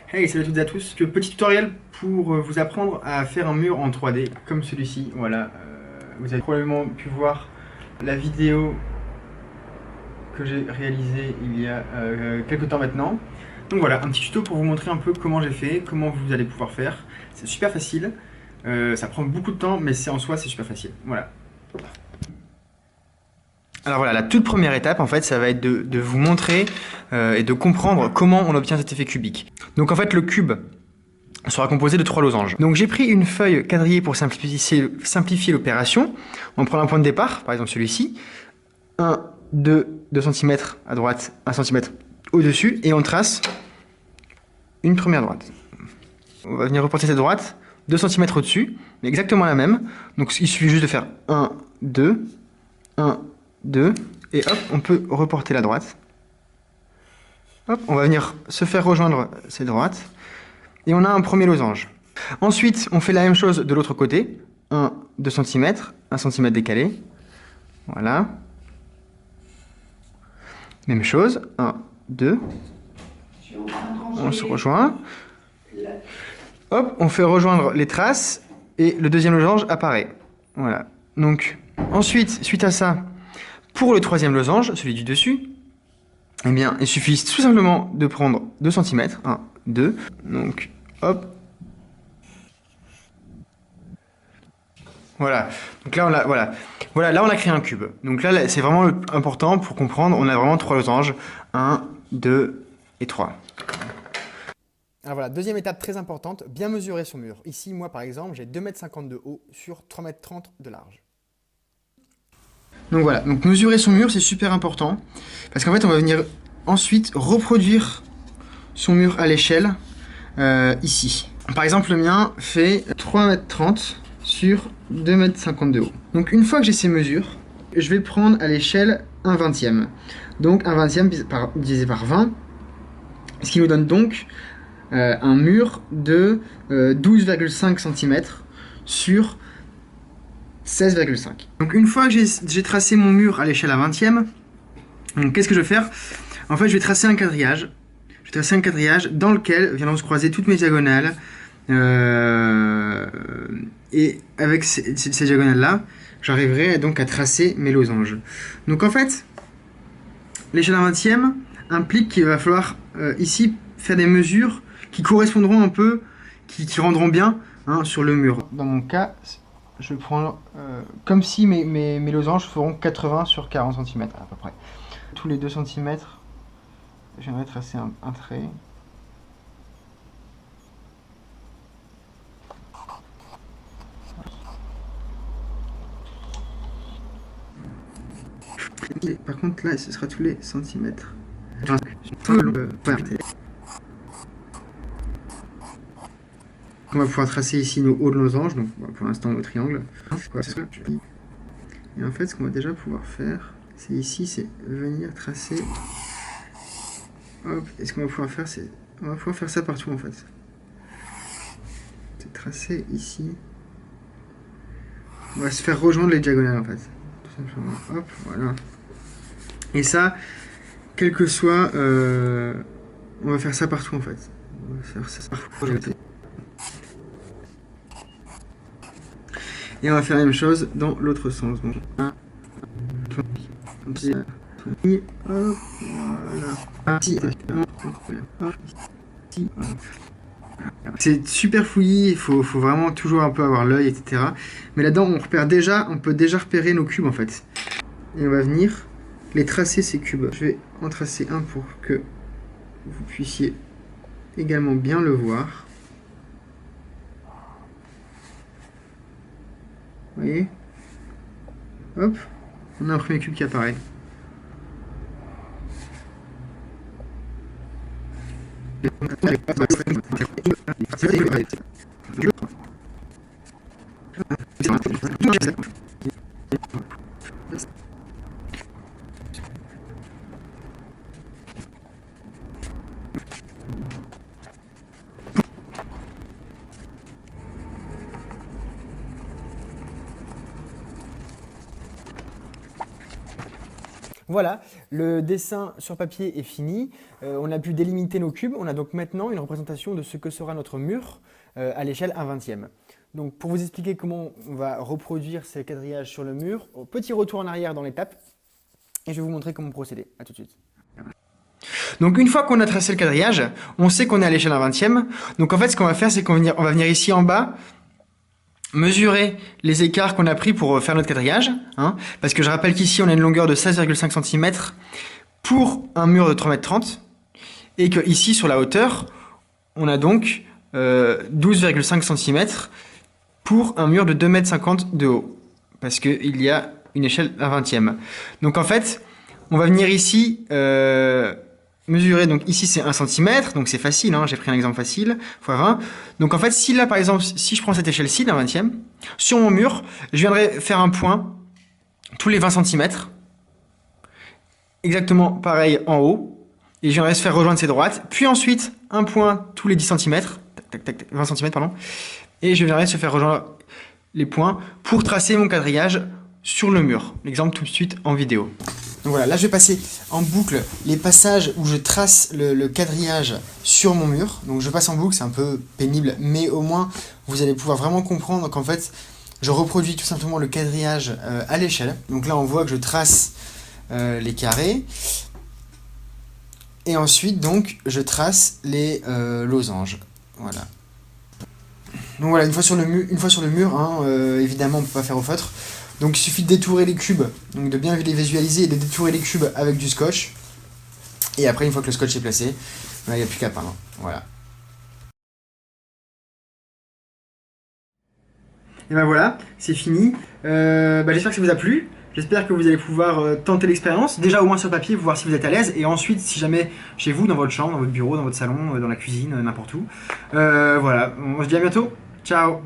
Hey, salut à toutes et à tous. Petit tutoriel pour vous apprendre à faire un mur en 3D comme celui-ci. Voilà, vous avez probablement pu voir la vidéo que j'ai réalisée il y a quelques temps maintenant. Donc voilà, un petit tuto pour vous montrer un peu comment j'ai fait, comment vous allez pouvoir faire. C'est super facile, ça prend beaucoup de temps, mais c'est en soi c'est super facile. Voilà. Alors voilà, la toute première étape, en fait, ça va être de vous montrer et de comprendre comment on obtient cet effet cubique. Donc en fait, le cube sera composé de 3 losanges. Donc j'ai pris une feuille quadrillée pour simplifier l'opération. On prend un point de départ, par exemple celui-ci. 1, 2 cm à droite, 1 cm au-dessus, et on trace une première droite. On va venir reporter cette droite, 2 cm au-dessus, exactement la même. Donc il suffit juste de faire 1, 2, 1, 2, et hop, on peut reporter la droite. Hop, on va venir se faire rejoindre ces droites, et on a un premier losange. Ensuite, on fait la même chose de l'autre côté. 1, 2 cm, 1 cm décalé. Voilà. Même chose, 1, 2. On se rejoint. Hop, on fait rejoindre les traces, et le deuxième losange apparaît. Voilà. Donc, ensuite, suite à ça, pour le troisième losange, celui du dessus, eh bien, il suffit tout simplement de prendre 2 cm. 1, 2. Donc, hop. Voilà. Donc là, là, on a créé un cube. Donc là, c'est vraiment important pour comprendre. On a vraiment 3 losanges. 1, 2 et 3. Alors voilà, deuxième étape très importante, bien mesurer son mur. Ici, moi par exemple, j'ai 2,50 m de haut sur 3,30 m de large. Donc voilà, donc mesurer son mur, c'est super important. Parce qu'en fait, on va venir ensuite reproduire son mur à l'échelle ici. Par exemple, le mien fait 3,30 m sur 2,50 m de haut. Donc une fois que j'ai ces mesures, je vais prendre à l'échelle 1/20. Donc 1/20 divisé par 20, ce qui nous donne donc un mur de 12,5 cm sur 16,5. Donc une fois que j'ai tracé mon mur à l'échelle à 20e, qu'est-ce que je vais faire? En fait, je vais tracer un quadrillage. Je vais tracer un quadrillage dans lequel viendront se croiser toutes mes diagonales. Et avec ces diagonales-là, j'arriverai donc à tracer mes losanges. Donc en fait, l'échelle à 20e implique qu'il va falloir ici faire des mesures qui correspondront un peu, qui rendront bien sur le mur. Dans mon cas, je vais prendre comme si mes losanges feront 80 sur 40 cm à peu près. Tous les 2 cm, j'aimerais tracer un trait. Par contre là, ce sera tous les centimètres. On va pouvoir tracer ici nos hauts de losange, donc pour l'instant le triangle. Et en fait, ce qu'on va déjà pouvoir faire, c'est ici, c'est venir tracer. Hop, et ce qu'on va pouvoir faire, c'est. On va pouvoir faire ça partout en fait. C'est tracer ici. On va se faire rejoindre les diagonales en fait. Tout simplement. Hop, voilà. Et ça, quel que soit. On va faire ça partout en fait. On va faire ça partout. Et on va faire la même chose dans l'autre sens. Donc, c'est super fouillis, il faut vraiment toujours un peu avoir l'œil, etc. Mais là-dedans, on peut déjà repérer nos cubes en fait. Et on va venir les tracer ces cubes. Je vais en tracer un pour que vous puissiez également bien le voir. Vous voyez? Hop, on a un premier cube qui apparaît. Voilà, le dessin sur papier est fini. On a pu délimiter nos cubes. On a donc maintenant une représentation de ce que sera notre mur à l'échelle 1/20. Donc pour vous expliquer comment on va reproduire ces quadrillages sur le mur, petit retour en arrière dans l'étape et je vais vous montrer comment procéder. A tout de suite. Donc une fois qu'on a tracé le quadrillage, on sait qu'on est à l'échelle 1/20. Donc en fait, ce qu'on va faire, c'est qu'on va venir ici en bas, mesurer les écarts qu'on a pris pour faire notre quadrillage. Parce que je rappelle qu'ici, on a une longueur de 16,5 cm pour un mur de 3,30 m. Et que ici, sur la hauteur, on a donc 12,5 cm pour un mur de 2,50 m de haut. Parce qu'il y a une échelle 1/20. Donc en fait, on va venir ici mesurer, donc ici c'est 1 cm, donc c'est facile, j'ai pris un exemple facile, x 20. Donc en fait, si là par exemple, si je prends cette échelle-ci d'un 20e, sur mon mur, je viendrai faire un point tous les 20 cm, exactement pareil en haut, et je viendrai se faire rejoindre ces droites, puis ensuite un point tous les 10 cm, 20 cm pardon, et je viendrai se faire rejoindre les points pour tracer mon quadrillage sur le mur. L'exemple tout de suite en vidéo. Donc voilà, là je vais passer en boucle les passages où je trace le quadrillage sur mon mur. Donc je passe en boucle, c'est un peu pénible, mais au moins vous allez pouvoir vraiment comprendre qu'en fait je reproduis tout simplement le quadrillage à l'échelle. Donc là on voit que je trace les carrés. Et ensuite donc je trace les losanges. Voilà. Donc voilà, une fois sur le mur, évidemment on ne peut pas faire au feutre. Donc il suffit de détourer les cubes, donc de bien les visualiser et de détourer les cubes avec du scotch. Et après, une fois que le scotch est placé, il n'y a plus qu'à peindre. Voilà. Et ben voilà, c'est fini. J'espère que ça vous a plu. J'espère que vous allez pouvoir tenter l'expérience. Déjà au moins sur papier, voir si vous êtes à l'aise. Et ensuite, si jamais chez vous, dans votre chambre, dans votre bureau, dans votre salon, dans la cuisine, n'importe où. Voilà, on se dit à bientôt. Ciao.